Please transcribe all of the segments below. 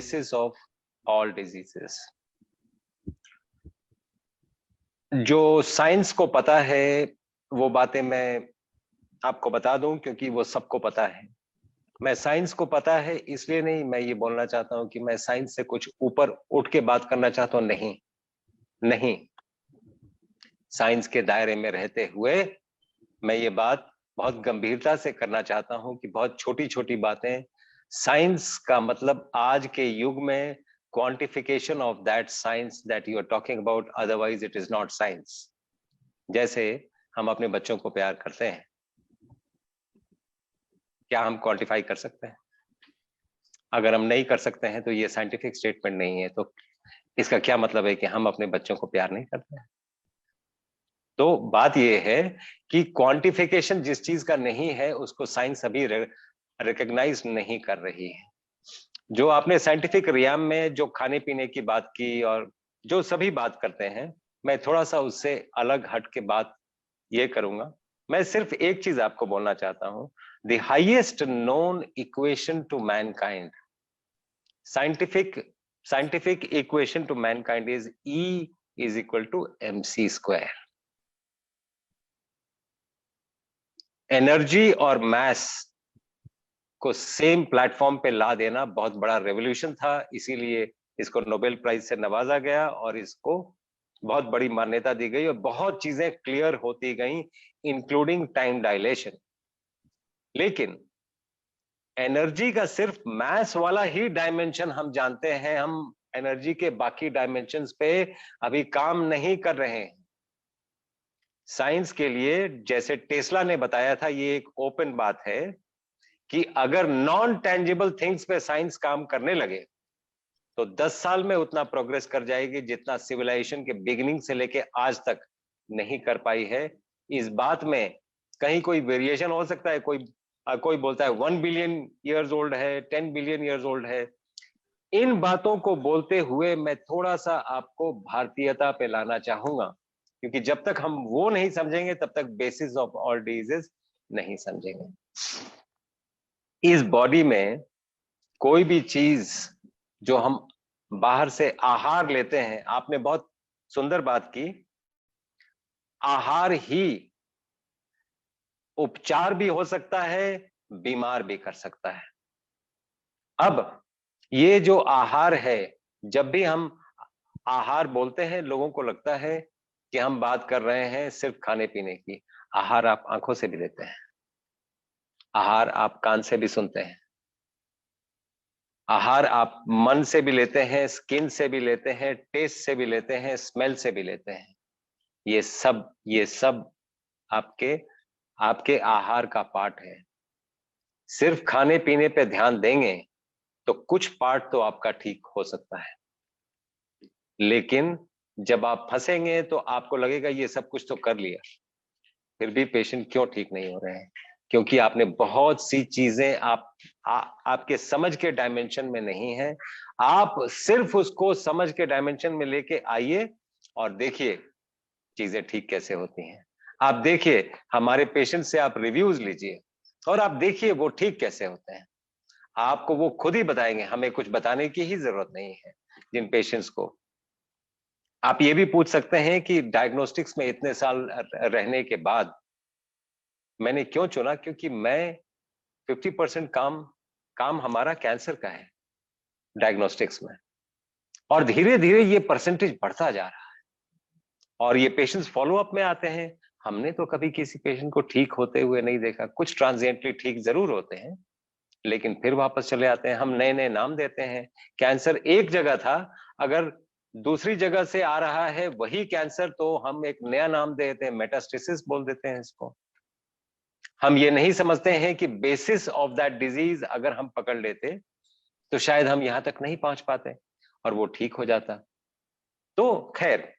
basis of all diseases. जो science को पता है वो बातें मैं आपको बता दूं, क्योंकि वो सबको पता है। मैं साइंस को पता है इसलिए नहीं, मैं ये बोलना चाहता हूं कि मैं साइंस से कुछ ऊपर उठ के बात करना चाहता हूं, नहीं नहीं। साइंस के दायरे में रहते हुए मैं ये बात बहुत गंभीरता से करना चाहता हूं कि बहुत छोटी छोटी बातें, साइंस का मतलब आज के युग में quantification of that science that you are talking about, otherwise it is not science. जैसे हम अपने बच्चों को प्यार करते हैं, क्या हम क्वांटिफाई कर सकते हैं? अगर हम नहीं कर सकते हैं तो ये साइंटिफिक स्टेटमेंट नहीं है, तो इसका क्या मतलब है कि हम अपने बच्चों को प्यार नहीं करते हैं? तो बात ये है कि क्वांटिफिकेशन जिस चीज का नहीं है उसको साइंस अभी रिकॉग्नाइज नहीं कर रही है। जो आपने साइंटिफिक रियाम में जो खाने पीने की बात की और जो सभी बात करते हैं, मैं थोड़ा सा उससे अलग हट के बात ये करूंगा। मैं सिर्फ एक चीज आपको बोलना चाहता हूं, the highest known equation two Mankind, scientific equation to mankind is E is equal to mc square. Energy और मैस को सेम प्लेटफॉर्म पे ला देना बहुत बड़ा रेवोल्यूशन था, इसीलिए इसको नोबेल प्राइज से नवाजा गया और इसको बहुत बड़ी मान्यता दी गई और बहुत चीजें क्लियर होती गई, इंक्लूडिंग टाइम डायलेशन। लेकिन एनर्जी का सिर्फ मैस वाला ही डायमेंशन हम जानते हैं, हम एनर्जी के बाकी डायमेंशंस पे अभी काम नहीं कर रहे हैं। साइंस के लिए, जैसे टेस्ला ने बताया था, ये एक ओपन बात है कि अगर नॉन टेंजिबल थिंग्स पे साइंस काम करने लगे तो 10 साल में उतना प्रोग्रेस कर जाएगी जितना सिविलाइजेशन के बिगिनिंग से लेके आज तक नहीं कर पाई है। इस बात में कहीं कोई वेरिएशन हो सकता है, कोई बोलता है 1 बिलियन ईयर्स ओल्ड है, 10 बिलियन ईयर्स ओल्ड है। इन बातों को बोलते हुए मैं थोड़ा सा आपको भारतीयता पे लाना चाहूंगा, क्योंकि जब तक हम वो नहीं समझेंगे तब तक बेसिस ऑफ ऑल डिजीजेस नहीं समझेंगे। इस बॉडी में कोई भी चीज जो हम बाहर से आहार लेते हैं, आपने बहुत सुंदर बात की, आहार ही उपचार भी हो सकता है, बीमार भी कर सकता है। अब ये जो आहार है, जब भी हम आहार बोलते हैं लोगों को लगता है कि हम बात कर रहे हैं सिर्फ खाने पीने की। आहार आप आंखों से भी लेते हैं, आहार आप कान से भी सुनते हैं, आहार आप मन से भी लेते हैं, स्किन से भी लेते हैं, टेस्ट से भी लेते हैं, स्मेल से भी लेते हैं। ये सब आपके आहार का पार्ट है। सिर्फ खाने पीने पे ध्यान देंगे तो कुछ पार्ट तो आपका ठीक हो सकता है, लेकिन जब आप फंसेंगे तो आपको लगेगा ये सब कुछ तो कर लिया, फिर भी पेशेंट क्यों ठीक नहीं हो रहे हैं? क्योंकि आपने बहुत सी चीजें आपके समझ के डायमेंशन में नहीं है। आप सिर्फ उसको समझ के डायमेंशन में लेके आइए और देखिए चीजें ठीक कैसे होती हैं। आप देखिए हमारे पेशेंट से आप रिव्यूज लीजिए और आप देखिए वो ठीक कैसे होते हैं। आपको वो खुद ही बताएंगे, हमें कुछ बताने की ही जरूरत नहीं है। जिन पेशेंट्स को आप ये भी पूछ सकते हैं कि डायग्नोस्टिक्स में इतने साल रहने के बाद मैंने क्यों चुना, क्योंकि मैं 50% काम हमारा कैंसर का है डायग्नोस्टिक्स में, और धीरे धीरे ये परसेंटेज बढ़ता जा रहा है और ये पेशेंट्स फॉलो अप में आते हैं। हमने तो कभी किसी पेशेंट को ठीक होते हुए नहीं देखा। कुछ ट्रांजिएंटली ठीक जरूर होते हैं लेकिन फिर वापस चले आते हैं। हम नए नए नाम देते हैं। कैंसर एक जगह था, अगर दूसरी जगह से आ रहा है वही कैंसर तो हम एक नया नाम दे देते हैं, मेटास्टेसिस बोल देते हैं इसको। हम ये नहीं समझते हैं कि बेसिस ऑफ दैट डिजीज अगर हम पकड़ लेते तो शायद हम यहां तक नहीं पहुंच पाते और वो ठीक हो जाता। तो खैर,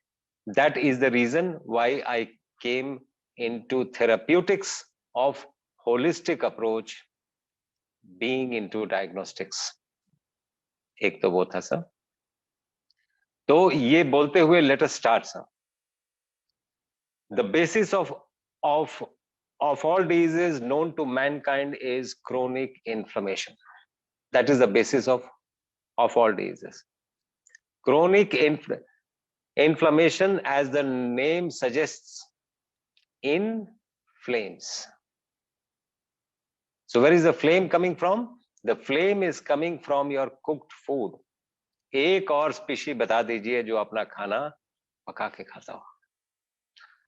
that is the reason why I came into therapeutics of holistic approach, being into diagnostics. एक तो वो था सर। तो ये बोलते हुए let us start sir. The basis of all diseases known to mankind is chronic inflammation. That is the basis of of all diseases. Chronic inflammation, as the name suggests, inflames. So where is the flame coming from? The flame is coming from your cooked food. एक और species बता दीजिए जो अपना खाना पका के खाता हो।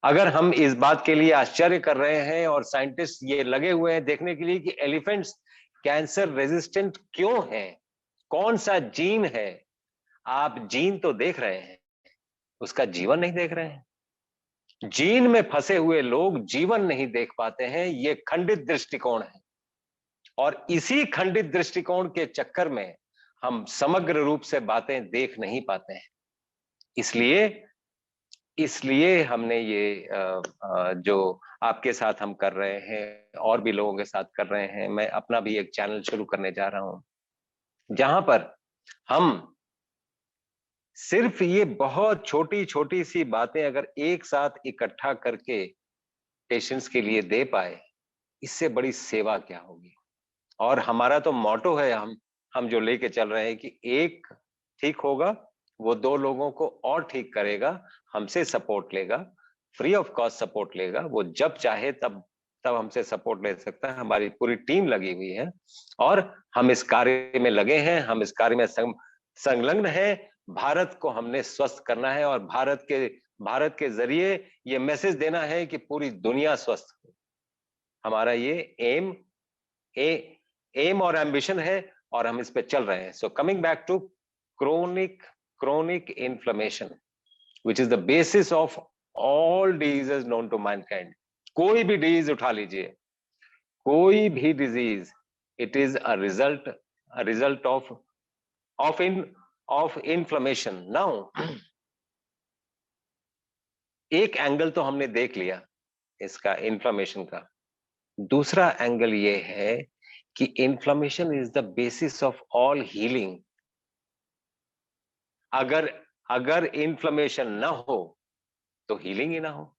अगर हम इस बात के लिए आश्चर्य कर रहे हैं और साइंटिस्ट ये लगे हुए हैं देखने के लिए कि एलिफेंट्स कैंसर रेजिस्टेंट क्यों हैं, कौन सा जीन है, आप जीन तो देख रहे हैं, उसका जीवन नहीं देख रहे हैं। जीन में फंसे हुए लोग जीवन नहीं देख पाते हैं, ये खंडित दृष्टिकोण है। और इसी खंडित दृष्टिकोण के चक्कर में हम समग्र रूप से बातें देख नहीं पाते हैं। इसलिए हमने ये जो आपके साथ हम कर रहे हैं और भी लोगों के साथ कर रहे हैं, मैं अपना भी एक चैनल शुरू करने जा रहा हूं जहां पर हम सिर्फ ये बहुत छोटी छोटी सी बातें अगर एक साथ इकट्ठा करके पेशेंट्स के लिए दे पाए, इससे बड़ी सेवा क्या होगी। और हमारा तो मोटो है, हम जो लेके चल रहे हैं कि एक ठीक होगा वो 2 लोगों को और ठीक करेगा, हमसे सपोर्ट लेगा, फ्री ऑफ कॉस्ट सपोर्ट लेगा, वो जब चाहे तब हमसे सपोर्ट ले सकता है। हमारी पूरी टीम लगी हुई है और हम इस कार्य में लगे हैं, हम इस कार्य में संलग्न हैं। भारत को हमने स्वस्थ करना है और भारत के जरिए ये मैसेज देना है कि पूरी दुनिया स्वस्थ हो। हमारा ये एम और एम्बिशन है और हम इस पे चल रहे हैं। So coming back to chronic inflammation, which is the basis of all diseases known to mankind. कोई भी डिजीज उठा लीजिए, कोई भी disease, it is a result of inflammation. Now, एक एंगल तो हमने देख लिया इसका इन्फ्लेमेशन का। दूसरा एंगल ये है कि inflammation is the basis of all healing. अगर इन्फ्लेमेशन ना हो तो हीलिंग ही ना हो।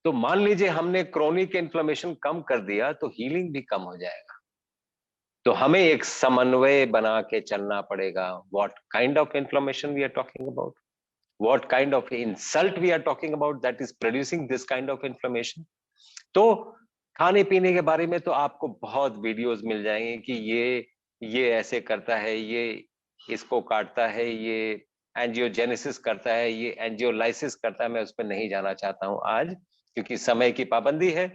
तो मान लीजिए हमने क्रोनिक इन्फ्लेमेशन कम कर दिया तो हीलिंग भी कम हो जाएगा। तो हमें एक समन्वय बना के चलना पड़ेगा। What kind of inflammation we are talking about, what kind of insult we are talking about that is producing this kind of inflammation. तो खाने पीने के बारे में तो आपको बहुत वीडियोस मिल जाएंगे कि ये ऐसे करता है, ये इसको काटता है, ये एंजियोजेनेसिस करता है, ये एंजियोलाइसिस करता है। मैं उस पर नहीं जाना चाहता हूं आज क्योंकि समय की पाबंदी है।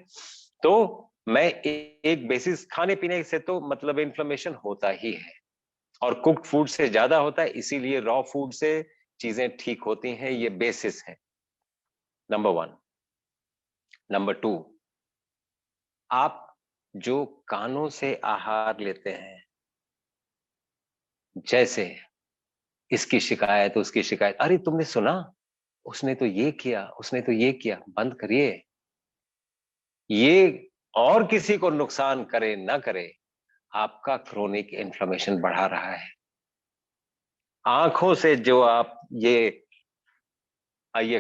तो मैं एक बेसिस, खाने पीने से तो मतलब इन्फ्लेमेशन होता ही है और कुक्ड फूड से ज्यादा होता है, इसीलिए रॉ फूड से चीजें ठीक होती हैं। ये बेसिस है नंबर 1। नंबर 2, आप जो कानों से आहार लेते हैं, जैसे इसकी शिकायत, उसकी शिकायत, अरे तुमने सुना, उसने तो ये किया, उसने तो ये किया, बंद करिए। ये और किसी को नुकसान करे ना करे, आपका क्रोनिक इन्फ्लेमेशन बढ़ा रहा है। आंखों से जो आप ये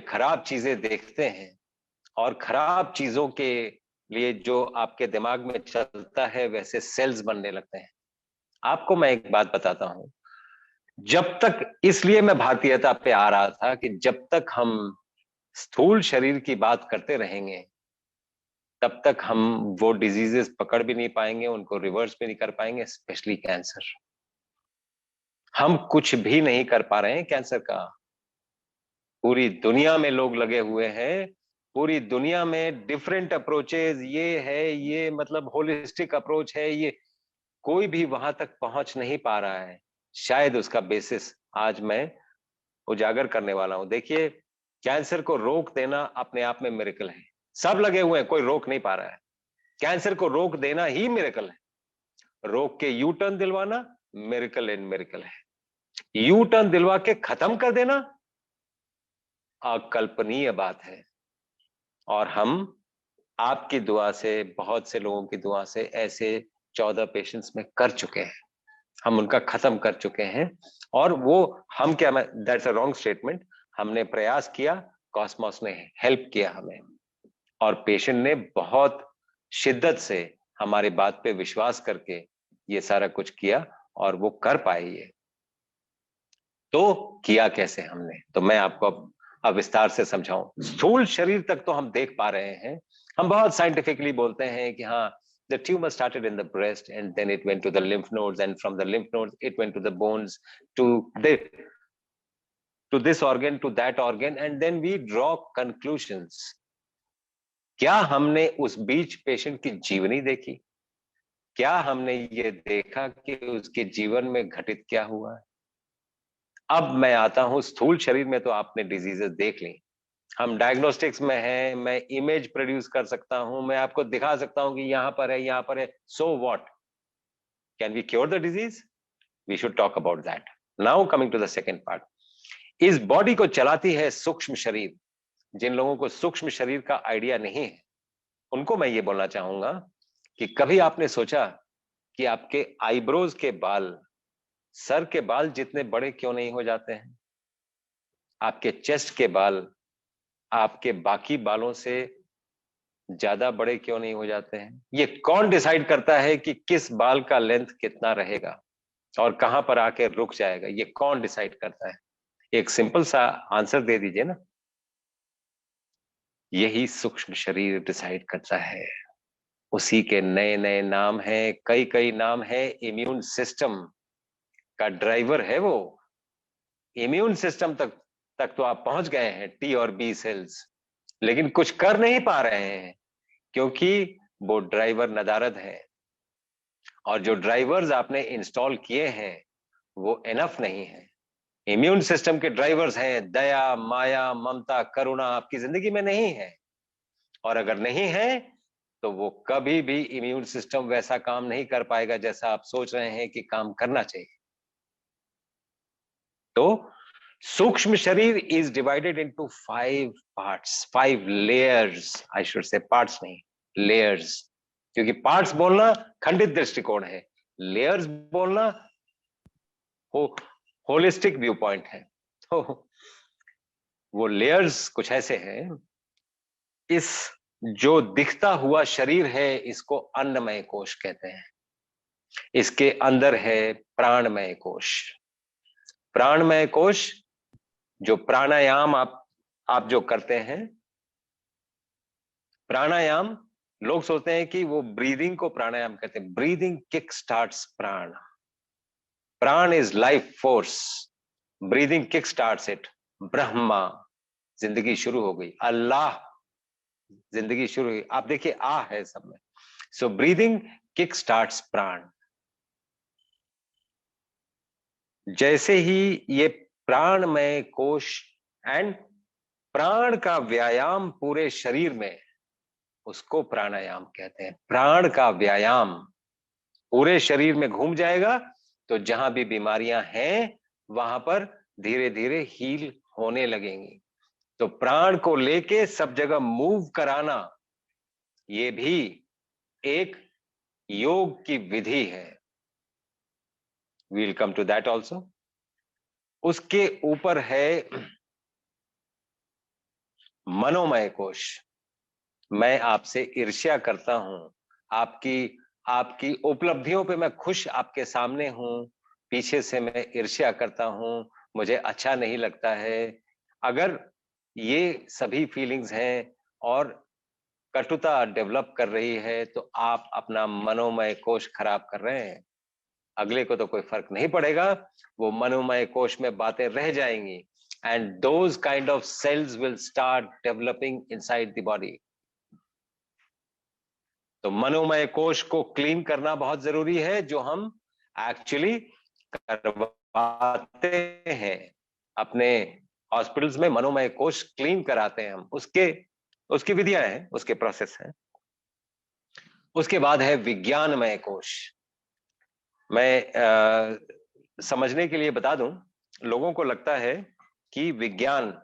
खराब चीजें देखते हैं और खराब चीजों के लिए जो आपके दिमाग में चलता है वैसे सेल्स बनने लगते हैं। आपको मैं एक बात बताता हूं, जब तक, इसलिए मैं भारतीयता पे आ रहा था कि जब तक हम स्थूल शरीर की बात करते रहेंगे तब तक हम वो डिजीजेस पकड़ भी नहीं पाएंगे, उनको रिवर्स भी नहीं कर पाएंगे, स्पेशली कैंसर। हम कुछ भी नहीं कर पा रहे हैं कैंसर का। पूरी दुनिया में लोग लगे हुए हैं, पूरी दुनिया में डिफरेंट अप्रोचेस, ये है, ये मतलब होलिस्टिक अप्रोच है, ये कोई भी वहां तक पहुंच नहीं पा रहा है। शायद उसका बेसिस आज मैं उजागर करने वाला हूं। देखिए, कैंसर को रोक देना अपने आप में मिरेकल है। सब लगे हुए हैं, कोई रोक नहीं पा रहा है। कैंसर को रोक देना ही मिरेकल है। रोक के यू टर्न दिलवाना मिरेकल इन मिरेकल है। यू टर्न दिलवा के खत्म कर देना अकल्पनीय बात है। और हम आपकी दुआ से, बहुत से लोगों की दुआ से ऐसे 14 पेशेंट्स में कर चुके हैं, हम उनका खत्म कर चुके हैं। और वो हम क्या, दैट्स अ रॉन्ग स्टेटमेंट, हमने प्रयास किया, कॉस्मोस ने हेल्प किया हमें, और पेशेंट ने बहुत शिद्दत से हमारी बात पे विश्वास करके ये सारा कुछ किया और वो कर पाए ये। तो किया कैसे हमने, तो मैं आपको अब विस्तार से समझाऊं। स्थूल शरीर तक तो हम देख पा रहे हैं, हम बहुत साइंटिफिकली बोलते हैं कि हाँ, the tumor started in the breast and then it went to the lymph nodes and from the lymph nodes it went to the bones to this organ to that organ and then we draw conclusions। क्या हमने उस बीच patient की जीवनी देखी? क्या हमने ये देखा कि उसके जीवन में घटित क्या हुआ है? अब मैं आता हूं स्थूल शरीर में, तो आपने डिजीजेस देख ली, हम डायग्नोस्टिक्स में हैं, मैं इमेज प्रोड्यूस कर सकता हूं, मैं आपको दिखा सकता हूं कि यहां पर है, यहां पर है, so what? Can we cure the disease? We should talk about that. Now coming to the second part, इस बॉडी को चलाती है सूक्ष्म शरीर। जिन लोगों को सूक्ष्म शरीर का आइडिया नहीं है, उनको मैं ये बोलना चाहूंगा कि कभी आपने सोचा कि आपके आईब्रोज के बाल सर के बाल जितने बड़े क्यों नहीं हो जाते हैं? आपके चेस्ट के बाल आपके बाकी बालों से ज्यादा बड़े क्यों नहीं हो जाते हैं? ये कौन डिसाइड करता है कि किस बाल का लेंथ कितना रहेगा और कहां पर आके रुक जाएगा? ये कौन डिसाइड करता है? एक सिंपल सा आंसर दे दीजिए ना। यही सूक्ष्म शरीर डिसाइड करता है। उसी के नए नए नाम हैं, कई कई नाम है। इम्यून सिस्टम का ड्राइवर है वो। इम्यून सिस्टम तक तो आप पहुंच गए हैं, टी और बी सेल्स, लेकिन कुछ कर नहीं पा रहे हैं क्योंकि वो ड्राइवर नदारद है। और जो ड्राइवर्स आपने इंस्टॉल किए हैं वो इनफ नहीं है। इम्यून सिस्टम के ड्राइवर्स हैं दया, माया, ममता, करुणा, आपकी जिंदगी में नहीं है। और अगर नहीं है तो वो कभी भी इम्यून सिस्टम वैसा काम नहीं कर पाएगा जैसा आप सोच रहे हैं कि काम करना चाहिए। तो सूक्ष्म शरीर is divided into 5 parts, 5 layers, I should say parts नहीं, लेयर्स। क्योंकि पार्ट्स बोलना खंडित दृष्टिकोण है, लेयर्स बोलना होलिस्टिक व्यू पॉइंट है। तो वो लेयर्स कुछ ऐसे हैं। इस जो दिखता हुआ शरीर है, इसको अन्नमय कोश कहते हैं। इसके अंदर है प्राणमय कोश। प्राणमय कोश, जो प्राणायाम आप जो करते हैं, प्राणायाम, लोग सोचते हैं कि वो ब्रीदिंग को प्राणायाम कहते हैं। ब्रीदिंग किक स्टार्ट्स प्राण। प्राण is life force, breathing kick starts it. Brahma, जिंदगी शुरू हो गई। अल्लाह, जिंदगी शुरू हुई। आप देखिए आ है सब में। सो ब्रीदिंग किक स्टार्ट्स प्राण। जैसे ही ये प्राणमय कोश एंड प्राण का व्यायाम पूरे शरीर में, उसको प्राणायाम कहते हैं। प्राण का व्यायाम पूरे शरीर में घूम जाएगा तो जहां भी बीमारियां हैं वहां पर धीरे धीरे हील होने लगेंगी। तो प्राण को लेके सब जगह मूव कराना, ये भी एक योग की विधि है। We'll come to that also. उसके ऊपर है मनोमय कोश। मैं आपसे ईर्ष्या करता हूं, आपकी आपकी उपलब्धियों पे मैं खुश आपके सामने हूं, पीछे से मैं ईर्ष्या करता हूं, मुझे अच्छा नहीं लगता है। अगर ये सभी फीलिंग्स हैं और कटुता डेवलप कर रही है तो आप अपना मनोमय कोश खराब कर रहे हैं। अगले को तो कोई फर्क नहीं पड़ेगा, वो मनोमय कोश में बातें रह जाएंगी and those kind of cells will start developing inside the body. तो मनोमय कोश को क्लीन करना बहुत जरूरी है, जो हम एक्चुअली करवाते हैं। अपने हॉस्पिटल्स में मनोमय कोश क्लीन कराते हैं हम, उसकी विधियां हैं, उसके प्रोसेस हैं। उसके बाद है विज्ञानमय कोश। मैं समझने के लिए बता दूं, लोगों को लगता है कि विज्ञान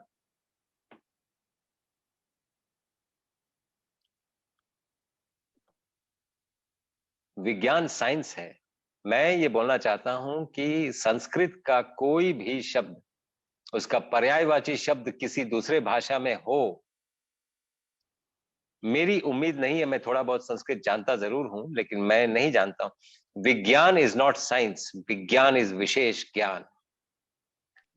साइंस है। मैं ये बोलना चाहता हूं कि संस्कृत का कोई भी शब्द, उसका पर्यायवाची शब्द किसी दूसरे भाषा में हो, मेरी उम्मीद नहीं है, मैं थोड़ा बहुत संस्कृत जानता जरूर हूं, लेकिन मैं नहीं जानता हूं। विज्ञान इज नॉट साइंस, विज्ञान इज विशेष ज्ञान।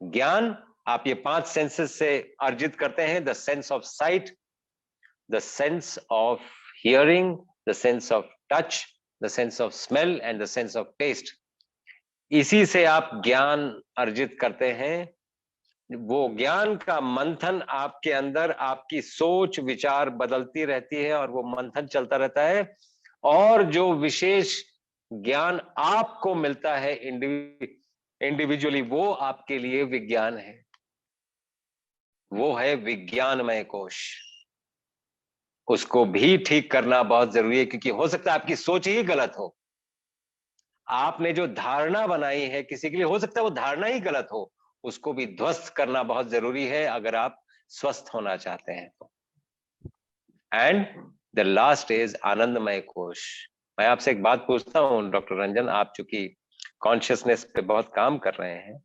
ज्ञान आप ये 5 सेंसेस से अर्जित करते हैं, the sense of sight, the sense of hearing, the sense of touch, the sense of smell and the sense of taste. इसी से आप ज्ञान अर्जित करते हैं। वो ज्ञान का मंथन आपके अंदर, आपकी सोच विचार बदलती रहती है और वो मंथन चलता रहता है। और जो विशेष ज्ञान आपको मिलता है इंडिविजुअली, वो आपके लिए विज्ञान है। वो है विज्ञानमय कोश। उसको भी ठीक करना बहुत जरूरी है, क्योंकि हो सकता है आपकी सोच ही गलत हो। आपने जो धारणा बनाई है किसी के लिए, हो सकता है वो धारणा ही गलत हो। उसको भी ध्वस्त करना बहुत जरूरी है अगर आप स्वस्थ होना चाहते हैं तो। एंड द लास्ट इज आनंदमय कोश। मैं आपसे एक बात पूछता हूं डॉक्टर रंजन, आप चूंकि कॉन्शियसनेस पे बहुत काम कर रहे हैं,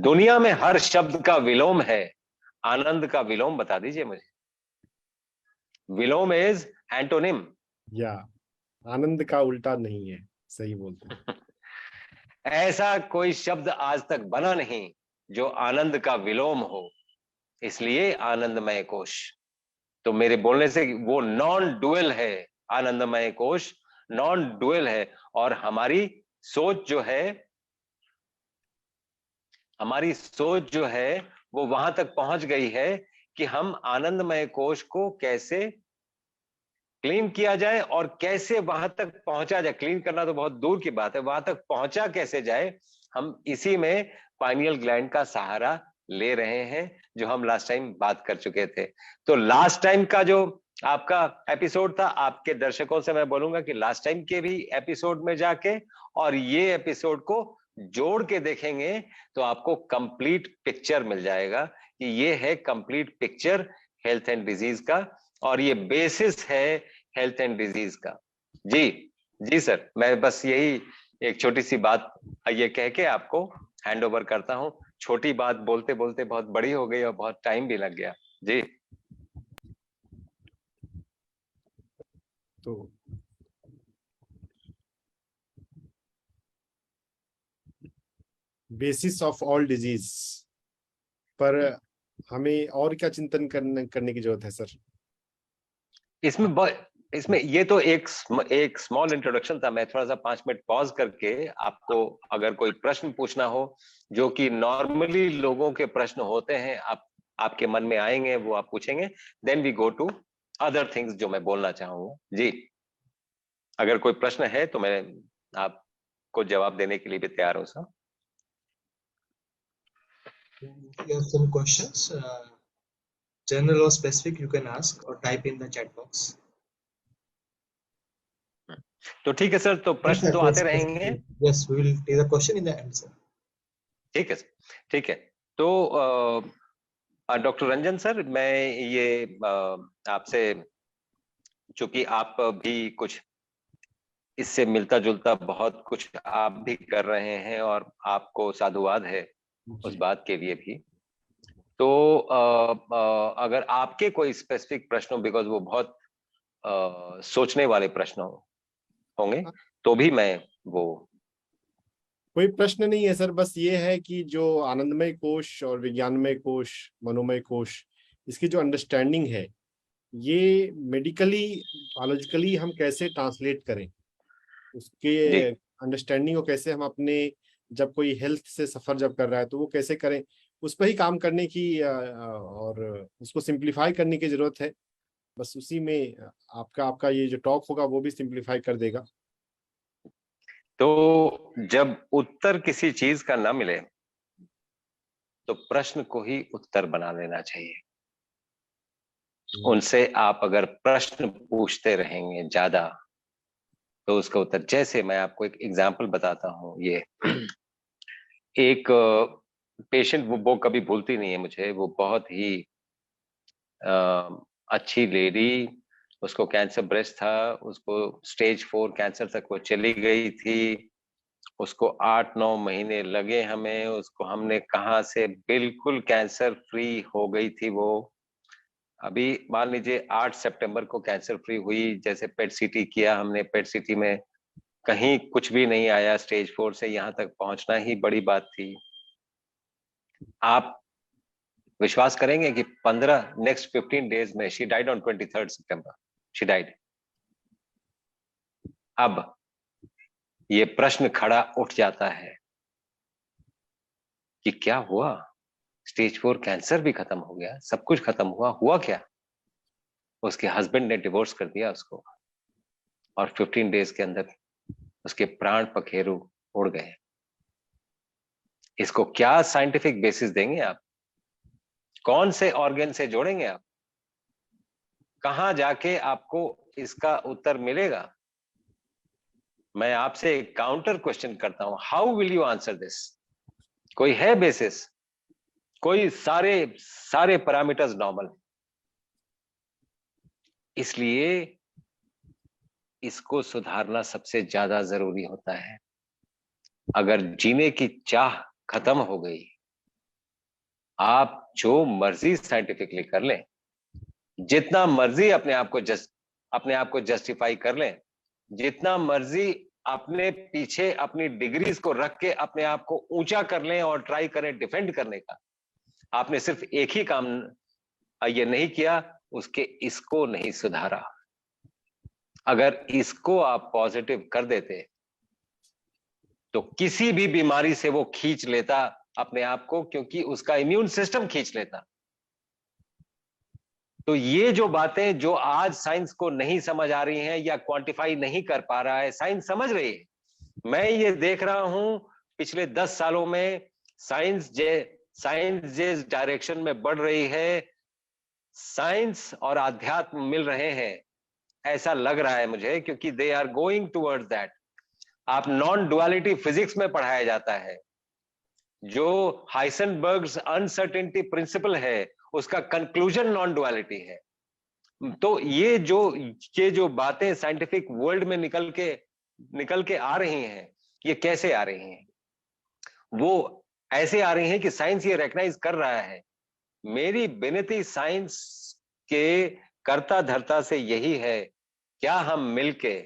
दुनिया में हर शब्द का विलोम है, आनंद का विलोम बता दीजिए मुझे। विलोम इज एंटोनिम। या आनंद का उल्टा नहीं है, सही बोलते हैं। ऐसा कोई शब्द आज तक बना नहीं जो आनंद का विलोम हो, इसलिए आनंदमय कोश। तो मेरे बोलने से वो नॉन डुअल है, आनंदमय कोश नॉन डुअल है। और हमारी सोच जो है वो वहां तक पहुंच गई है कि हम आनंदमय कोश को कैसे क्लीन किया जाए और कैसे वहां तक पहुंचा जाए। क्लीन करना तो बहुत दूर की बात है, वहां तक पहुंचा कैसे जाए, हम इसी में पाइनियल ग्लैंड का सहारा ले रहे हैं, जो हम लास्ट टाइम बात कर चुके थे। तो लास्ट टाइम का जो आपका एपिसोड था, आपके दर्शकों से मैं बोलूंगा कि लास्ट टाइम के भी एपिसोड में जाके और ये एपिसोड को जोड़ के देखेंगे तो आपको कंप्लीट पिक्चर मिल जाएगा कि ये है complete picture health and disease का, और ये बेसिस है हेल्थ एंड डिजीज का। जी जी सर, मैं बस यही एक छोटी सी बात ये कह के आपको हैंड ओवर करता हूं। छोटी बात बोलते बोलते बहुत बड़ी हो गई और बहुत टाइम भी लग गया। जी। तो बेसिस ऑफ ऑल डिजीज पर हमें और क्या चिंतन करने की जरूरत है सर? इसमें ये तो एक स्मॉल इंट्रोडक्शन था। मैं थोड़ा सा 5 मिनट पॉज करके आपको अगर कोई प्रश्न पूछना हो, जो कि नॉर्मली लोगों के प्रश्न होते हैं, आपके मन में आएंगे, वो आप पूछेंगे, then we go to other things जो मैं बोलना चाहूंगा। जी, अगर कोई प्रश्न है तो मैं आपको जवाब देने के लिए भी तैयार हूं sir. If you have some questions, general or specific, you can ask or type in the chat box. तो ठीक है सर, तो प्रश्न तो आते रहेंगे। Yes, we will take the question in the answer. ठीक है सर, ठीक है। तो डॉक्टर रंजन सर, मैं ये आपसे, चूंकि आप भी कुछ इससे मिलता जुलता बहुत कुछ आप भी कर रहे हैं और आपको साधुवाद है उस बात के लिए भी, तो अगर आपके कोई स्पेसिफिक प्रश्न हो, बिकॉज वो बहुत सोचने वाले प्रश्न होंगे, तो भी मैं वो। कोई प्रश्न नहीं है सर, बस ये है कि जो आनंदमय कोश और विज्ञानमय कोश, मनोमय कोश, इसकी जो अंडरस्टैंडिंग है, ये मेडिकली बायोलॉजिकली हम कैसे ट्रांसलेट करें, उसके अंडरस्टैंडिंग को कैसे हम अपने, जब कोई हेल्थ से सफर जब कर रहा है तो वो कैसे करें, उस पर ही काम करने की और उसको सिंप्लीफाई करने की जरूरत है। बस उसी में आपका ये जो टॉक होगा वो भी सिंप्लीफाई कर देगा। तो जब उत्तर किसी चीज का ना मिले तो प्रश्न को ही उत्तर बना लेना चाहिए। उनसे आप अगर प्रश्न पूछते रहेंगे ज्यादा तो उसका उत्तर, जैसे मैं आपको एक एग्जांपल बताता हूं, ये एक पेशेंट, वो कभी भूलती नहीं है मुझे, वो बहुत ही अच्छी लेडी, उसको कैंसर ब्रेस्ट था, उसको स्टेज 4 कैंसर तक वो चली गई थी, उसको 8-9 महीने लगे हमें, उसको हमने कहा से बिल्कुल कैंसर फ्री हो गई थी वो। अभी मान लीजिए 8 सितंबर को कैंसर फ्री हुई, जैसे पेट सीटी किया हमने, पेट सीटी में कहीं कुछ भी नहीं आया, स्टेज 4 से यहाँ तक पहुंचना ही बड़ी बात थी। आप विश्वास करेंगे कि 15 डेज में she died on 23 September, she died. अब ये प्रश्न खड़ा उठ जाता है कि क्या हुआ, स्टेज 4 कैंसर भी खत्म हो गया, सब कुछ खत्म हुआ, हुआ क्या? उसके हस्बैंड ने डिवोर्स कर दिया उसको और 15 डेज के अंदर उसके प्राण पखेरु उड़ गए। इसको क्या साइंटिफिक बेसिस देंगे आप? कौन से ऑर्गन से जोड़ेंगे आप? कहां जाके आपको इसका उत्तर मिलेगा? मैं आपसे एक काउंटर क्वेश्चन करता हूं, how will you answer this? कोई है बेसिस? कोई सारे पैरामीटर्स नॉर्मल। इसलिए इसको सुधारना सबसे ज्यादा जरूरी होता है। अगर जीने की चाह खत्म हो गई, आप जो मर्जी साइंटिफिकली कर लें, जितना मर्जी अपने आप को जस्टिफाई कर लें, जितना मर्जी अपने पीछे अपनी डिग्रीज को रख के अपने आप को ऊंचा कर लें और ट्राई करें डिफेंड करने का, आपने सिर्फ एक ही काम ये नहीं किया, उसके इसको नहीं सुधारा। अगर इसको आप पॉजिटिव कर देते तो किसी भी बीमारी से वो खींच लेता अपने आप को, क्योंकि उसका इम्यून सिस्टम खींच लेता। तो ये जो बातें जो आज साइंस को नहीं समझ आ रही हैं या क्वांटिफाई नहीं कर पा रहा है, साइंस समझ रही है। मैं ये देख रहा हूं पिछले 10 सालों में साइंस जिस डायरेक्शन में बढ़ रही है, साइंस और आध्यात्म मिल रहे हैं, ऐसा लग रहा है मुझे, क्योंकि they are going towards that. आप नॉन डुअलिटी फिजिक्स में पढ़ाया जाता है, जो हाइसेनबर्ग्स अनसर्टेनिटी प्रिंसिपल है, उसका कंक्लूजन नॉन डुअलिटी है। तो ये जो बातें साइंटिफिक वर्ल्ड में निकल के आ रही हैं, ये कैसे आ रही हैं? वो ऐसे आ रही हैं कि साइंस ये रिकॉग्नाइज कर रहा है। मेरी विनती साइंस के कर्ता धर्ता से यही है, क्या हम मिलके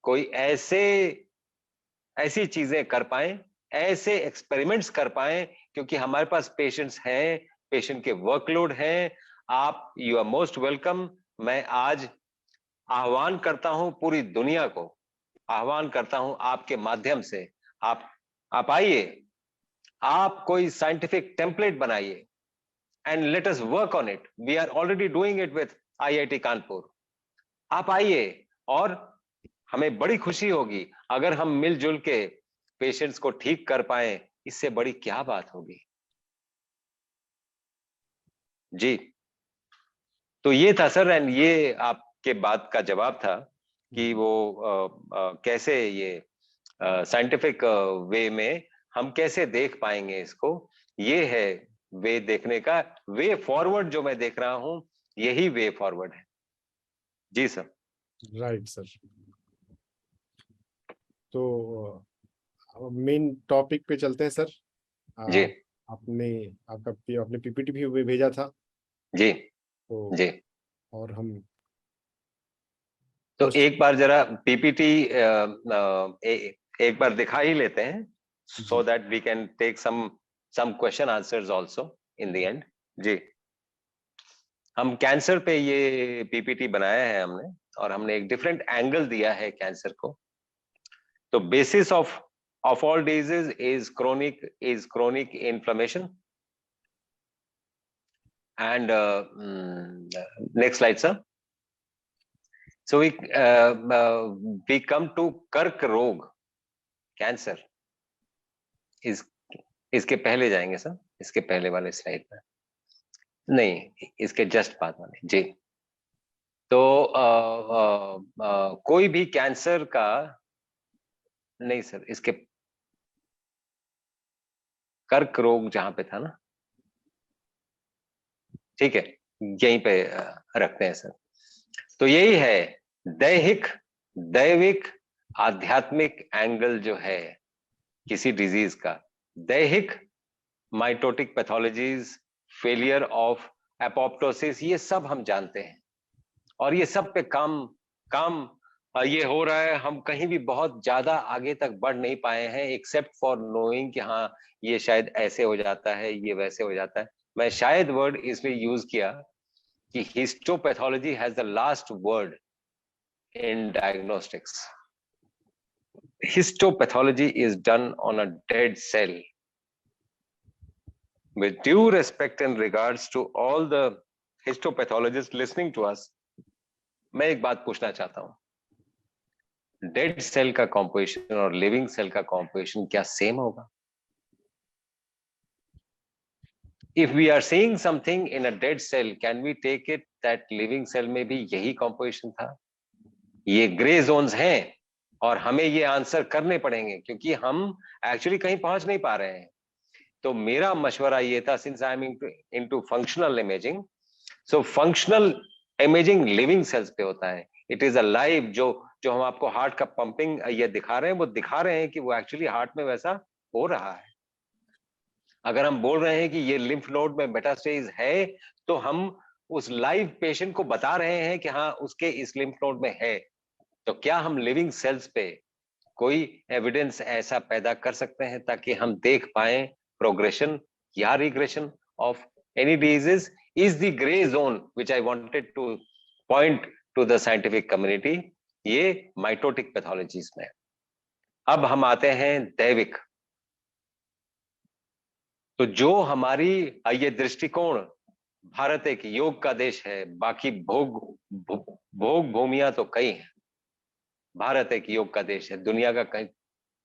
कोई ऐसी चीजें कर पाएं, ऐसे एक्सपेरिमेंट्स कर पाएं, क्योंकि हमारे पास पेशेंट्स हैं, पेशेंट के वर्कलोड हैं। आप यू आर मोस्ट वेलकम। मैं आज आह्वान करता हूं पूरी दुनिया को, आह्वान करता हूं आपके माध्यम से, आप आइए, आप कोई साइंटिफिक टेम्पलेट बनाइए and let us work on it. We are already doing it with IIT Kanpur. आप आइए और हमें बड़ी खुशी होगी अगर हम मिलजुल के पेशेंट्स को ठीक कर पाए। इससे बड़ी क्या बात होगी जी। तो ये था सर, एंड ये आपके बात का जवाब था कि वो कैसे ये साइंटिफिक वे में हम कैसे देख पाएंगे इसको। ये है वे देखने का, वे फॉरवर्ड जो मैं देख रहा हूं, यही वे फॉरवर्ड है जी सर। Right sir. तो मेन टॉपिक पे चलते हैं सर। जी आपने PPT भी भेजा था जी तो जी। और हम तो एक बार जरा PPT एक बार दिखा ही लेते हैं, so that we can take some question answers also in the end जी। हम कैंसर पे ये PPT बनाया है हमने, और हमने एक डिफरेंट एंगल दिया है कैंसर को। तो basis of all diseases is chronic inflammation and next slide sir. So we come to कर्क रोग, कैंसर। इसके पहले जाएंगे सर, इसके पहले वाले स्लाइड में नहीं, इसके जस्ट बाद वाले जी। तो कोई भी कैंसर का नहीं सर, इसके कर्क रोग जहां पे था ना, ठीक है, यहीं पे रखते हैं सर। तो यही है दैविक आध्यात्मिक एंगल जो है किसी डिजीज का। दैहिक mitotic pathologies, failure of apoptosis, ये सब हम जानते हैं और ये सब पे काम ये हो रहा है। हम कहीं भी बहुत ज्यादा आगे तक बढ़ नहीं पाए हैं एक्सेप्ट फॉर नोइंग कि हाँ ये शायद ऐसे हो जाता है, ये वैसे हो जाता है। मैं शायद वर्ड इसलिए यूज किया कि histopathology has the last word in diagnostics. Histopathology is done on a dead cell. With due respect and regards to all the histopathologists listening to us, मैं एक बात पूछना चाहता हूं, डेड सेल का कॉम्पोजिशन और लिविंग सेल का composition क्या सेम होगा? If we are seeing something in a dead cell, can we take it that living cell में भी यही कॉम्पोजिशन था? ये ग्रे जोन्स हैं और हमें ये आंसर करने पड़ेंगे क्योंकि हम एक्चुअली कहीं पहुंच नहीं पा रहे हैं। तो मेरा मशवरा ये था, since I am into functional imaging, so functional imaging living cells पे होता है। इट इज अ लाइव, जो हम आपको हार्ट का पंपिंग ये दिखा रहे हैं, वो दिखा रहे हैं कि वो एक्चुअली हार्ट में वैसा हो रहा है। अगर हम बोल रहे हैं कि ये लिम्फ नोड में मेटास्टेज है, तो हम उस लाइव पेशेंट को बता रहे हैं कि हाँ उसके इस लिम्फ नोड में है। तो क्या हम लिविंग सेल्स पे कोई एविडेंस ऐसा पैदा कर सकते हैं ताकि हम देख पाए प्रोग्रेशन या regression of any disease? Is the grey zone which I wanted two point two the scientific community, ये माइटोटिक पैथोलॉजीज में। अब हम आते हैं दैविक। तो जो हमारी ये दृष्टिकोण, भारत एक योग का देश है, बाकी भोग भूमियां तो कई हैं। भारत एक योग का देश है। दुनिया का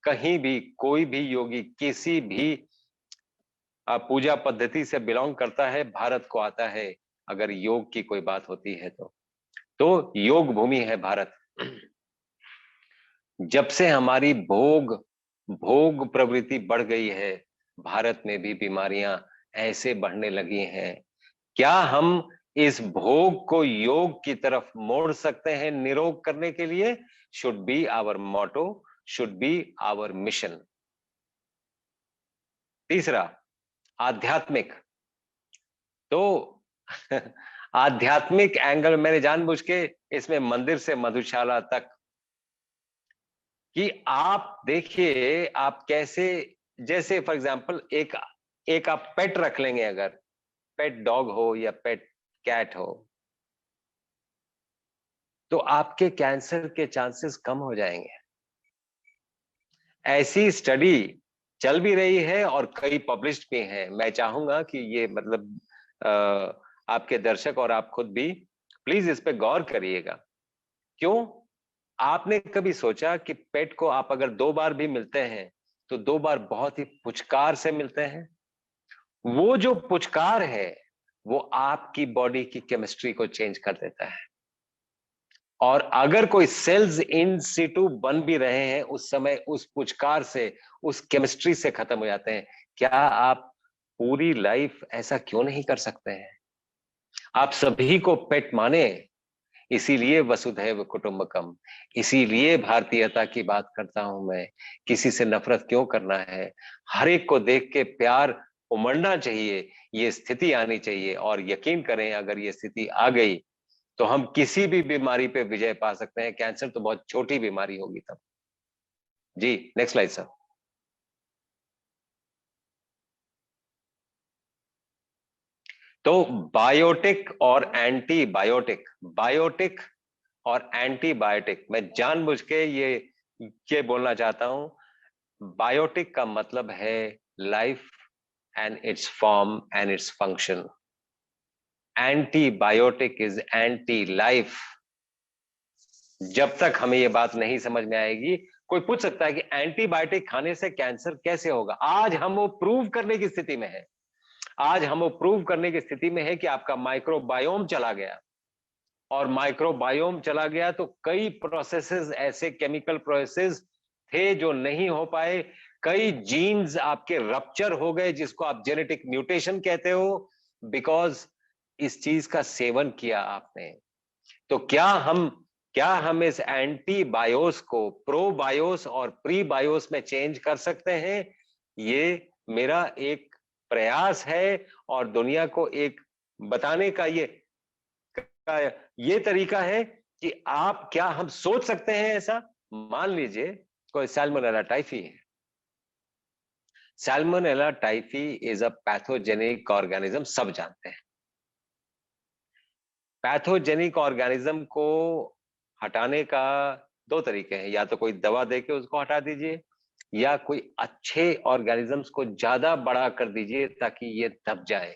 कहीं भी कोई भी योगी किसी भी पूजा पद्धति से बिलोंग करता है, भारत को आता है अगर योग की कोई बात होती है तो योग भूमि है भारत। जब से हमारी भोग प्रवृत्ति बढ़ गई है, भारत में भी बीमारियां ऐसे बढ़ने लगी हैं। क्या हम इस भोग को योग की तरफ मोड़ सकते हैं निरोग करने के लिए? Should be our motto, should be our mission. तीसरा, आध्यात्मिक। तो आध्यात्मिक एंगल मैंने जानबूझ के इसमें मंदिर से मधुशाला तक, कि आप देखिए आप कैसे, जैसे फॉर एग्जांपल एक आप पेट रख लेंगे, अगर पेट डॉग हो या पेट कैट हो, तो आपके कैंसर के चांसेस कम हो जाएंगे। ऐसी स्टडी चल भी रही है और कई पब्लिश्ड भी हैं। मैं चाहूंगा कि ये मतलब आपके दर्शक और आप खुद भी प्लीज इस पे गौर करिएगा। क्यों? आपने कभी सोचा कि पेट को आप अगर 2 बार भी मिलते हैं तो 2 बार बहुत ही पुचकार से मिलते हैं? वो जो पुचकार है वो आपकी बॉडी की केमिस्ट्री को चेंज कर देता है। और अगर कोई सेल्स इन सिटू बन भी रहे हैं, उस समय उस पुचकार से, उस केमिस्ट्री से खत्म हो जाते हैं। क्या आप पूरी लाइफ ऐसा क्यों नहीं कर सकते हैं? आप सभी को पेट माने, इसीलिए वसुधैव कुटुंबकम, इसीलिए भारतीयता की बात करता हूं मैं। किसी से नफरत क्यों करना है? हर एक को देख के प्यार उमड़ना चाहिए, ये स्थिति आनी चाहिए। और यकीन करें, अगर ये स्थिति आ गई तो हम किसी भी बीमारी पे विजय पा सकते हैं। कैंसर तो बहुत छोटी बीमारी होगी तब। जी, नेक्स्ट स्लाइड सर। तो बायोटिक और एंटीबायोटिक, बायोटिक और एंटीबायोटिक, मैं जानबूझ के ये बोलना चाहता हूं। बायोटिक का मतलब है life and it's form and its function. Antibiotic is anti life. जब तक हमें ये बात नहीं समझ में आएगी, कोई पूछ सकता है कि एंटीबायोटिक खाने से कैंसर कैसे होगा? आज हम वो प्रूव करने की स्थिति में है। आज हम वो प्रूव करने की स्थिति में है कि आपका माइक्रोबायोम चला गया, और माइक्रोबायोम चला गया तो कई प्रोसेसेस, ऐसे केमिकल प्रोसेसेस थे जो नहीं हो पाए। कई जीन्स आपके रप्चर हो गए, जिसको आप जेनेटिक म्यूटेशन कहते हो, बिकॉज इस चीज का सेवन किया आपने। तो क्या हम इस एंटीबायोस को प्रोबायोस और प्रीबायोस में चेंज कर सकते हैं? ये मेरा एक प्रयास है और दुनिया को एक बताने का ये तरीका है कि आप क्या हम सोच सकते हैं ऐसा? मान लीजिए कोई सैल्मोनेला टाइफी है। Salmonella typhi is a pathogenic organism, सब जानते हैं। पैथोजेनिक ऑर्गेनिज्म को हटाने का दो तरीके हैं, या तो कोई दवा देके उसको हटा दीजिए, या कोई अच्छे ऑर्गेनिजम्स को ज्यादा बड़ा कर दीजिए ताकि ये दब जाए।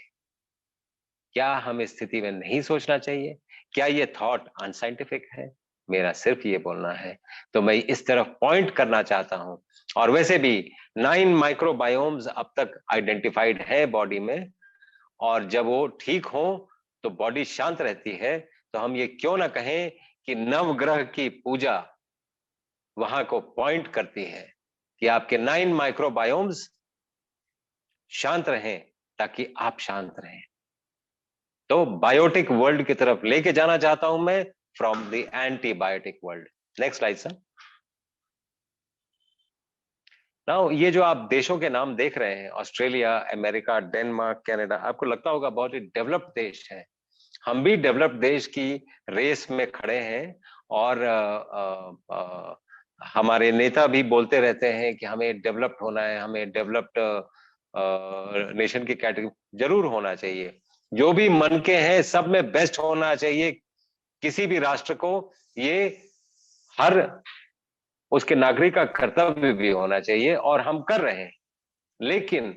क्या हम इस स्थिति में नहीं सोचना चाहिए? क्या ये थॉट अनसाइंटिफिक है? मेरा सिर्फ ये बोलना है। तो मैं इस तरफ पॉइंट करना चाहता हूं। और वैसे भी 9 माइक्रोबायोम्स अब तक आइडेंटिफाइड है बॉडी में, और जब वो ठीक हो तो बॉडी शांत रहती है। तो हम ये क्यों ना कहें कि नवग्रह की पूजा वहां को पॉइंट करती है कि आपके 9 माइक्रोबायोम्स शांत रहें ताकि आप शांत रहें। तो बायोटिक वर्ल्ड की तरफ लेके जाना चाहता हूं मैं, from the antibiotic world. Next slide sir. Now ये जो आप देशों के नाम देख रहे हैं, ऑस्ट्रेलिया, अमेरिका, डेनमार्क, कनाडा, आपको लगता होगा बहुत ही डेवलप्ड देश है। हम भी डेवलप्ड देश की रेस में खड़े हैं, और हमारे नेता भी बोलते रहते हैं कि हमें डेवलप्ड होना है, हमें डेवलप्ड नेशन की कैटेगरी जरूर होना चाहिए। जो भी मन के हैं सब में बेस्ट होना चाहिए। किसी भी राष्ट्र को ये हर उसके नागरिक का कर्तव्य भी होना चाहिए, और हम कर रहे हैं। लेकिन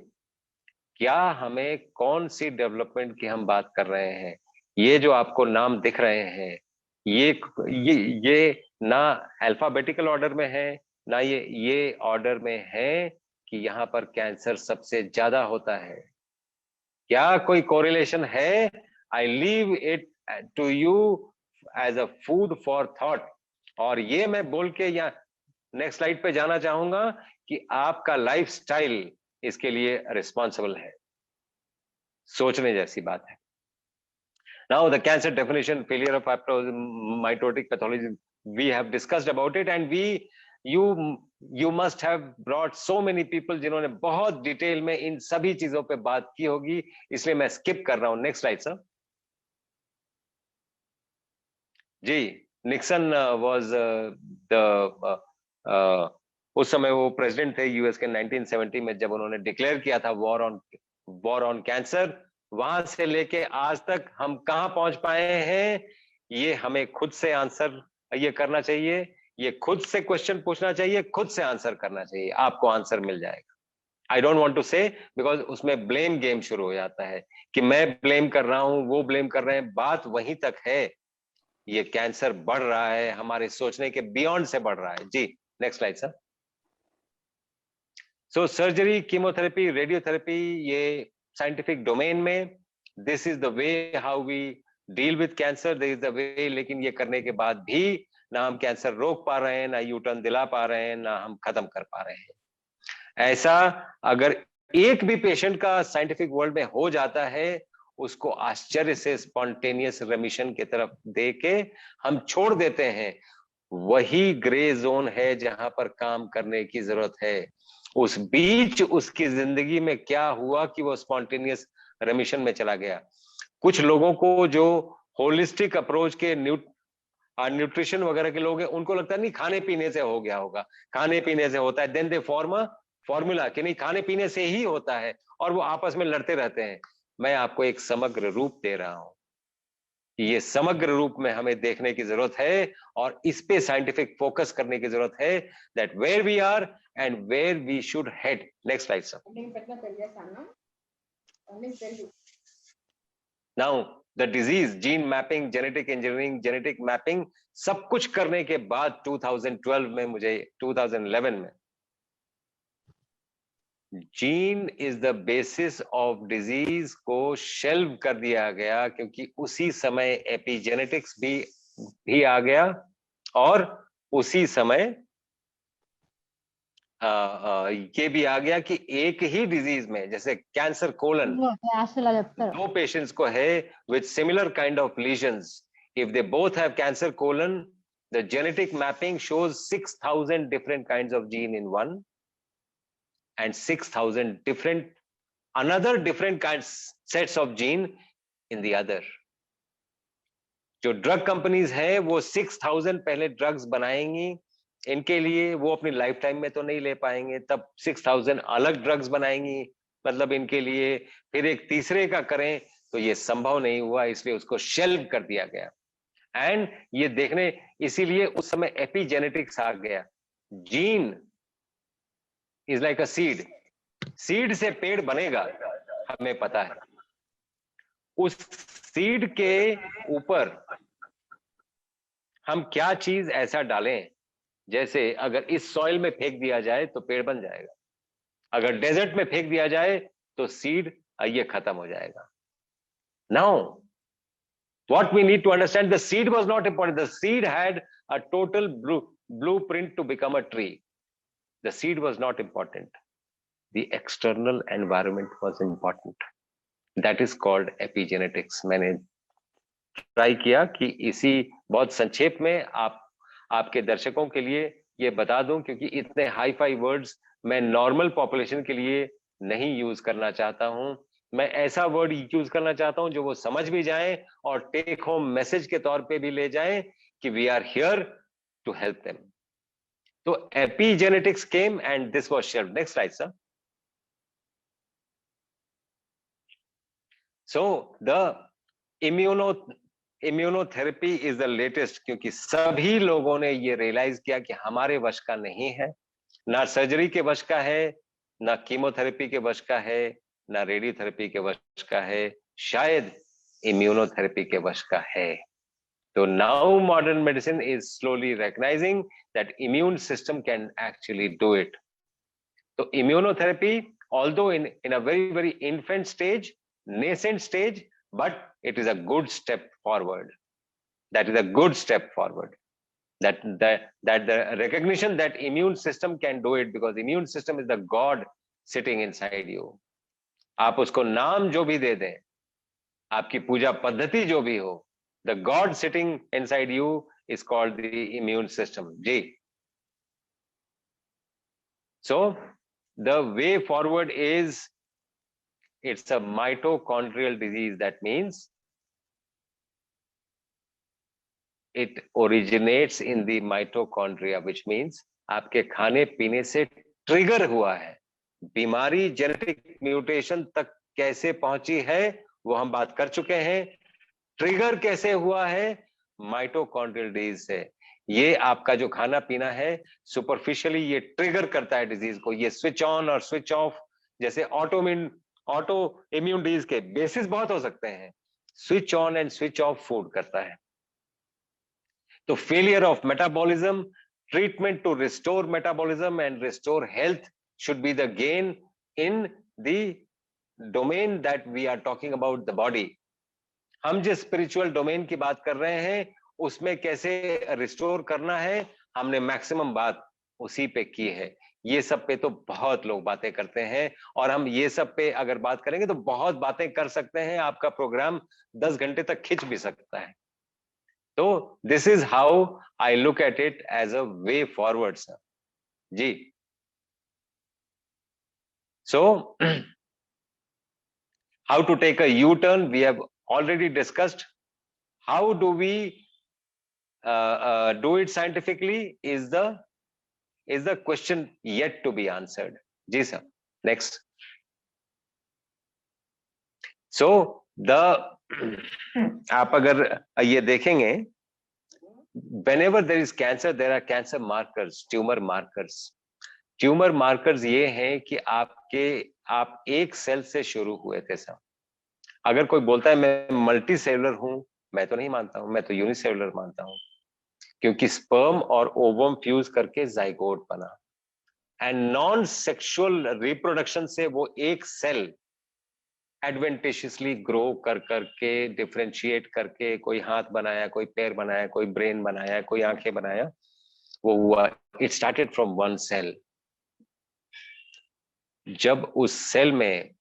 क्या हमें कौन सी डेवलपमेंट की हम बात कर रहे हैं? ये जो आपको नाम दिख रहे हैं, ये ना अल्फाबेटिकल ऑर्डर में है, ना ये ऑर्डर में है कि यहां पर कैंसर सबसे ज्यादा होता है। क्या कोई कोरिलेशन है? I leave it to you as a food for thought. और ये मैं बोल के या नेक्स्ट स्लाइड पे जाना चाहूंगा कि आपका लाइफस्टाइल इसके लिए रिस्पॉन्सिबल है। सोचने जैसी बात है। Now the cancer definition, failure of mitotic pathology, we have discussed about it, and you must have brought so many people जिन्होंने बहुत डिटेल में इन सभी चीजों पे बात की होगी, इसलिए मैं स्किप कर रहा हूं। Next slide sir ji. Nixon was the उस समय वो प्रेसिडेंट थे यूएस के 1970 में, जब उन्होंने डिक्लेयर किया था वॉर ऑन कैंसर। वहां से लेके आज तक हम कहां पहुंच पाए हैं, ये हमें खुद से आंसर ये करना चाहिए, ये खुद से क्वेश्चन पूछना चाहिए, खुद से आंसर करना चाहिए। आपको आंसर मिल जाएगा। आई डोंट वांट टू से, बिकॉज उसमें ब्लेम गेम शुरू हो जाता है कि मैं ब्लेम कर रहा हूं, वो ब्लेम कर रहे हैं। बात वहीं तक है, ये कैंसर बढ़ रहा है, हमारे सोचने के बियॉन्ड से बढ़ रहा है। जी next slide sir. So surgery, chemotherapy, radiotherapy, ये साइंटिफिक डोमेन में this is the way how we deal with cancer, this is the way. लेकिन ये करने के बाद भी ना हम कैंसर रोक पा रहे हैं, ना यूटर्न दिला पा रहे हैं, ना हम खत्म कर पा रहे हैं। ऐसा अगर एक भी पेशेंट का साइंटिफिक वर्ल्ड में हो जाता है, उसको आश्चर्य से स्पॉन्टेनियस रेमिशन की तरफ दे के हम छोड़ देते हैं। वही ग्रे जोन है जहां पर काम करने की जरूरत है। उस बीच उसकी जिंदगी में क्या हुआ कि वो स्पॉन्टेनियस रेमिशन में चला गया। कुछ लोगों को जो होलिस्टिक अप्रोच के न्यूट्रिशन वगैरह के लोग हैं, उनको लगता है नहीं खाने पीने से हो गया होगा, खाने पीने से होता है। Then they form a formula कि नहीं खाने पीने से ही होता है, और वो आपस में लड़ते रहते हैं। मैं आपको एक समग्र रूप दे रहा हूं, ये समग्र रूप में हमें देखने की जरूरत है, और इस पे साइंटिफिक फोकस करने की जरूरत है, that where we are and where we should head. Next slide sir. Now the disease, gene mapping, genetic engineering, genetic mapping, सब कुछ करने के बाद 2012 में, मुझे 2011 में, gene is the basis of disease को शेल्व कर दिया गया, क्योंकि उसी समय एपिजेनेटिक्स भी आ गया, और उसी समय ये भी आ गया कि एक ही डिजीज में, जैसे कैंसर कोलन, दो पेशेंट्स को है with similar kind of lesions, if they both have cancer colon, the genetic mapping shows 6000 different kinds of gene in one, and 6000 different kinds sets of gene in the other. जो drug companies है वो 6000 पहले drugs बनाएंगी, इनके लिए वो अपनी life time में तो नहीं ले पाएंगे, तब 6000 अलग ड्रग्स बनाएंगी, मतलब इनके लिए फिर एक तीसरे का करें, तो ये संभव नहीं हुआ, इसलिए उसको शेल्व कर दिया गया। एंड ये देखने, इसीलिए उस समय एपिजेनेटिक्स आ गया। Gene is like a seed, seed से पेड़ बनेगा हमें पता है, उस सीड के ऊपर हम क्या चीज ऐसा डालें, जैसे अगर इस सॉइल में फेंक दिया जाए तो पेड़ बन जाएगा, अगर डेजर्ट में फेंक दिया जाए तो सीड ये खत्म हो जाएगा। Now what we need to understand, the seed was not important, the seed had a total blueprint to become a tree. The seed was not important, the external environment was important. That is called epigenetics. मैंने try किया कि इसी बहुत संक्षेप में आपके दर्शकों के लिए ये बता दूं, क्योंकि इतने हाई फाई वर्ड्स मैं नॉर्मल पॉपुलेशन के लिए नहीं यूज करना चाहता हूं। मैं ऐसा वर्ड यूज करना चाहता हूं जो वो समझ भी जाएं और टेक होम मैसेज के तौर पे भी ले जाएं कि we are here to help them. तो epigenetics came and this was shared. Next slide sir. So the immunotherapy is the latest, क्योंकि सभी लोगों ने ये रियलाइज किया कि हमारे वश का नहीं है, ना सर्जरी के वश का है, ना कीमोथेरेपी के वश का है, ना रेडियोथेरेपी के वश का है, शायद इम्यूनोथेरेपी के वश का है। तो now modern medicine is slowly recognising that immune system can actually do it. तो immunotherapy, although in a very very infant stage, nascent stage, but it is a good step forward. That is a good step forward. That the recognition that immune system can do it, because immune system is the God sitting inside you. आप उसको नाम जो भी दे दें, आपकी पूजा पद्धति जो भी हो, the God sitting inside you is called the immune system. Ji. So the way forward is, it's a mitochondrial disease. That means it originates in the mitochondria, which means आपके खाने पीने से ट्रिगर हुआ है। बीमारी जेनेटिक म्यूटेशन तक कैसे पहुंची है वो हम बात कर चुके हैं। ट्रिगर कैसे हुआ है? माइटोकॉन्ड्रियल डिजीज से। ये आपका जो खाना पीना है सुपरफिशियली ये ट्रिगर करता है डिजीज को। ये स्विच ऑन और स्विच ऑफ, जैसे ऑटो इम्यून डिजीज के बेसिस बहुत हो सकते हैं, switch on and switch off food करता है। तो failure of metabolism, treatment to restore metabolism and restore health should be the gain in the domain that we are talking about, the body. हम जिस spiritual domain की बात कर रहे हैं उसमें कैसे रिस्टोर करना है, हमने मैक्सिमम बात उसी पे की है। ये सब पे तो बहुत लोग बातें करते हैं, और हम ये सब पे अगर बात करेंगे तो बहुत बातें कर सकते हैं, आपका प्रोग्राम 10 घंटे तक खिंच भी सकता है। तो this is how I look at it as a way forward sir ji. So how to take a U turn, we have already discussed. How do we do it scientifically is the question yet to be answered. जी sir. Next. So आप अगर ये देखेंगे, whenever there is cancer there are cancer markers, tumor markers. Tumour markers ये हैं कि आप एक सेल से शुरू हुए थे सर। अगर कोई बोलता है मैं मल्टी सेलुलर हूं, मैं तो नहीं मानता हूं, मैं तो यूनिसेलुलर मानता हूं, क्योंकि स्पर्म और ओवम फ्यूज करके जाइगोट बना, एंड नॉन सेक्सुअल रिप्रोडक्शन से वो एक सेल एडवेंटिशियसली ग्रो कर करके डिफरेंशिएट करके कोई हाथ बनाया, कोई पैर बनाया, कोई ब्रेन बनाया, कोई आंखें बनाया, वो हुआ। It started from one cell. जब उस सेल में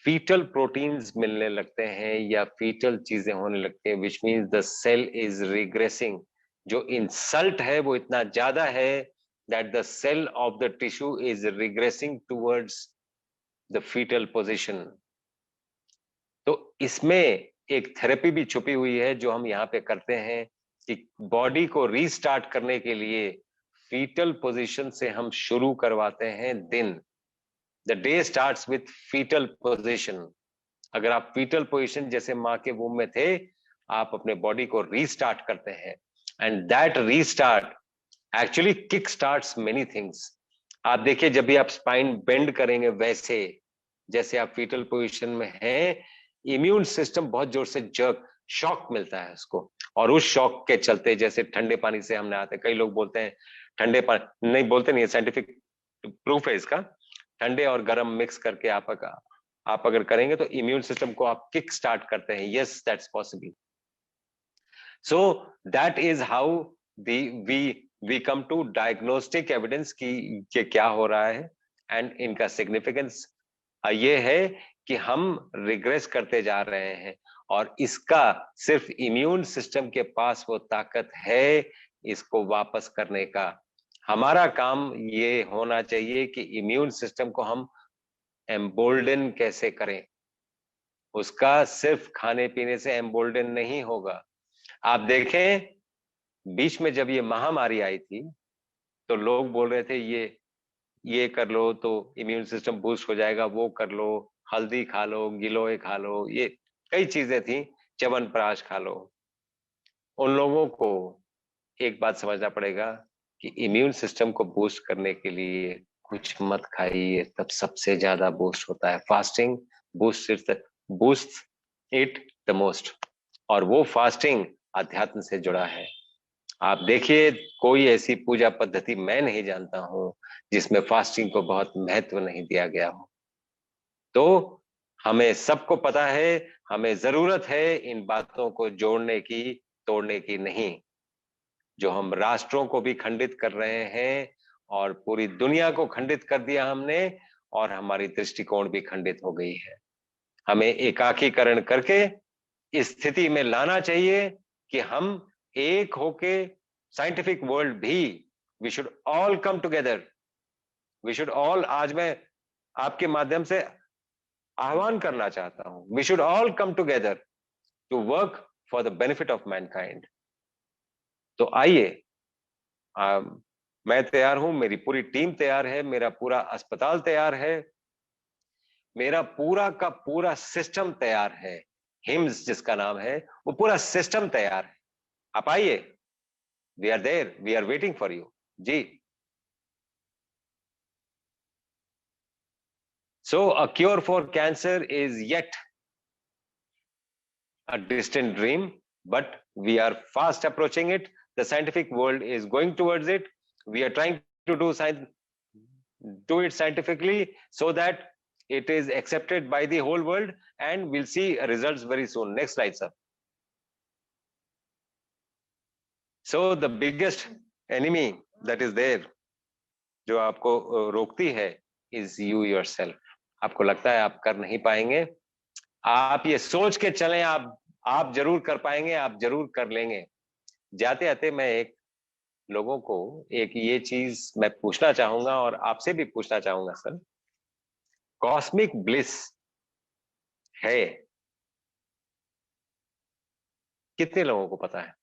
फीटल प्रोटीन्स मिलने लगते हैं या फीटल चीजें होने लगती हैं, which means the cell is regressing, जो इंसल्ट है वो इतना ज्यादा है that the cell of the tissue is regressing towards the foetal position. तो इसमें एक थेरेपी भी छुपी हुई है जो हम यहाँ पे करते हैं कि बॉडी को रीस्टार्ट करने के लिए फीटल पोजीशन से हम शुरू करवाते हैं दिन। The day starts with foetal position. अगर आप फीटल पोजीशन जैसे माँ के वूम में थे, आप अपने बॉडी को रीस्टार्ट करते हैं, and that restart actually kick starts many things. आप देखिए, जब भी आप स्पाइन बेंड करेंगे वैसे जैसे आप फीटल पोजीशन में हैं, इम्यून सिस्टम बहुत जोर से जर्क शॉक मिलता है उसको, और उस शॉक के चलते, जैसे ठंडे पानी से हमने आते, कई लोग बोलते हैं ठंडे पानी, नहीं बोलते नहीं है, साइंटिफिक प्रूफ है इसका, ठंडे और गर्म मिक्स करके आप अगर करेंगे तो इम्यून सिस्टम को आप किक स्टार्ट करते हैं। Yes, that's possible. So that is how we come to diagnostic evidence कि क्या हो रहा है, एंड इनका सिग्निफिकेंस ये है कि हम रिग्रेस करते जा रहे हैं, और इसका सिर्फ इम्यून सिस्टम के पास वो ताकत है इसको वापस करने का। हमारा काम ये होना चाहिए कि इम्यून सिस्टम को हम एम्बोल्डन कैसे करें। उसका सिर्फ खाने पीने से एम्बोल्डन नहीं होगा। आप देखें, बीच में जब ये महामारी आई थी तो लोग बोल रहे थे ये कर लो तो इम्यून सिस्टम बूस्ट हो जाएगा, वो कर लो, हल्दी खा लो, गिलोय खा लो, ये कई चीजें थी, च्यवनप्राश खा लो। उन लोगों को एक बात समझना पड़ेगा कि इम्यून सिस्टम को बूस्ट करने के लिए कुछ मत खाइए, तब सबसे ज्यादा बूस्ट होता है। Fasting boost it the most, और वो फास्टिंग अध्यात्म से जुड़ा है। आप देखिए, कोई ऐसी पूजा पद्धति मैं नहीं जानता हूं जिसमें फास्टिंग को बहुत महत्व नहीं दिया गया हो। तो हमें सबको पता है, हमें जरूरत है इन बातों को जोड़ने की, तोड़ने की नहीं। जो हम राष्ट्रों को भी खंडित कर रहे हैं और पूरी दुनिया को खंडित कर दिया हमने, और हमारी दृष्टिकोण भी खंडित हो गई है। हमें एकाकीकरण करके इस स्थिति में लाना चाहिए कि हम एक होके साइंटिफिक वर्ल्ड भी, we should all come together, we should all, आज मैं आपके माध्यम से आह्वान करना चाहता हूं, we should all come together to work for the benefit of mankind. तो आइए, मैं तैयार हूं, मेरी पूरी टीम तैयार है, मेरा पूरा अस्पताल तैयार है, मेरा पूरा का पूरा सिस्टम तैयार है, हिम्स जिसका नाम है, वो पूरा सिस्टम तैयार है। आप आइए, we are there, we are waiting for you जी। So a cure for cancer is yet a distant dream, but we are fast approaching it. The scientific world is going towards it. We are trying to do it scientifically so that it is accepted by the whole world, and we'll see results very soon. Next slide, sir. So the biggest enemy that is there, जो आपको रोकती है, is you yourself. आपको लगता है आप कर नहीं पाएंगे, आप ये सोच के चलें आप जरूर कर पाएंगे, आप जरूर कर लेंगे। जाते आते मैं एक लोगों को एक ये चीज मैं पूछना चाहूंगा, और आपसे भी पूछना चाहूंगा सर, कॉस्मिक ब्लिस है, कितने लोगों को पता है?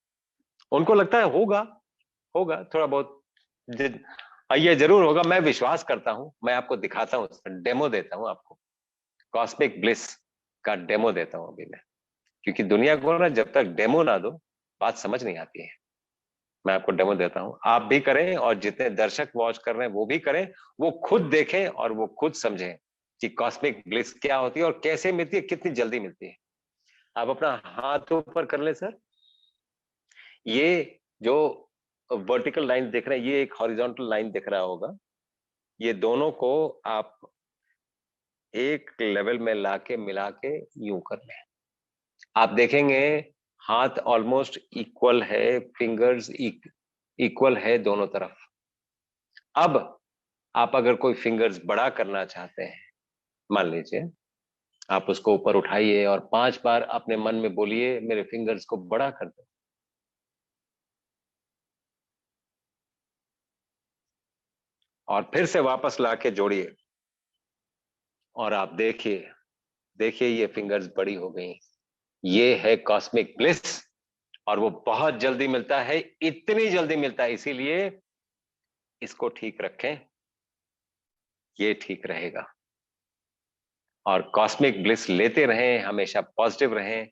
उनको लगता है होगा थोड़ा बहुत, ये जरूर होगा, मैं विश्वास करता हूं। मैं आपको दिखाता हूं, डेमो देता हूं आपको, कॉस्मिक ब्लिस का डेमो देता हूं अभी क्योंकि दुनिया को ना जब तक डेमो ना दो बात समझ नहीं आती है। मैं आपको डेमो देता हूं, आप भी करें और जितने दर्शक वॉच कर रहे हैं वो भी करें, वो खुद देखें और वो खुद समझें कि कॉस्मिक ब्लिस क्या होती है और कैसे मिलती है, कितनी जल्दी मिलती है। आप अपना हाथ ऊपर कर ले सर। ये जो वर्टिकल लाइन देख रहे हैं, ये एक हॉरिजॉन्टल लाइन दिख रहा होगा, ये दोनों को आप एक लेवल में लाके मिला के यूं कर लें। आप देखेंगे हाथ ऑलमोस्ट इक्वल है, फिंगर्स इक्वल है दोनों तरफ। अब आप अगर कोई फिंगर्स बड़ा करना चाहते हैं, मान लीजिए आप उसको ऊपर उठाइए और 5 बार अपने मन में बोलिए, मेरे फिंगर्स को बड़ा कर दो। और फिर से वापस लाके जोड़िए, और आप देखिए ये फिंगर्स बड़ी हो गई। ये है कॉस्मिक ब्लिस, और वो बहुत जल्दी मिलता है, इतनी जल्दी मिलता है, इसीलिए इसको ठीक रखें, ये ठीक रहेगा। और कॉस्मिक ब्लिस लेते रहें, हमेशा पॉजिटिव रहें,